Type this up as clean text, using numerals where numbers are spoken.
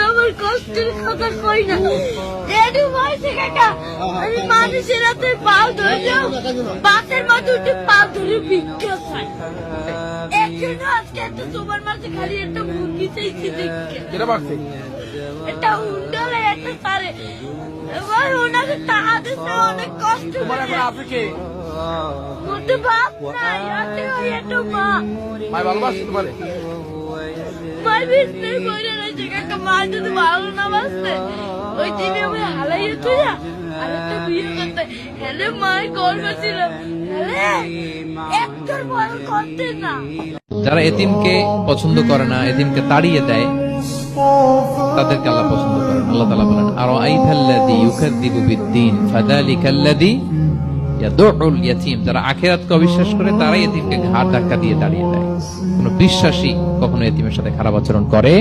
আমার কষ্টের কথা কই না রেডি হয়েছে কাকা আমি মানুষের হাতে পাও ধরলেও বাসের মধ্যে উঠে পাও ধরে ভিক্ষা চাই একজন আজকে একটা তোমার মাঝে খালি একটা মুরগি চাইছি দেখে কেটা পারছে একটা উন্ডালে একটা তারে এবার ওনাকে টাকা অনেক কষ্ট তোমার এখন আছে কে মধ্যে বাপ নাই আছে ওই একটা মা ভাই ভালোবাসছে তোমারে ভাই বিষ্ণু বইলে রয়েছে কাকা মা যদি ভালো না বাসতে ওই দিনে আমি হালাইয়ে তুই আর একটা বিয়ে করতে হেলে মায়ের গর্ব ছিল হেলে একটার বড় করতে না। যারা এতিমকে পছন্দ করে না, এতিমকে তাড়িয়ে দেয়, তাদেরকে আল্লাহ পছন্দ করেন। আল্লাহ তাআলা বলেন, আরাআইতাল্লাযী ইউকাযযিবু বিদ্দীন ফাযালিকাল্লাযী ইয়াদউল ইয়াতীম। যারা আখিরাতকে অবিশ্বাস করে তারাই এতিমকে ঘাড় ধাক্কা দিয়ে তাড়িয়ে দেয়। কোন বিশ্বাসী কখনো এতিমের সাথে খারাপ আচরণ করে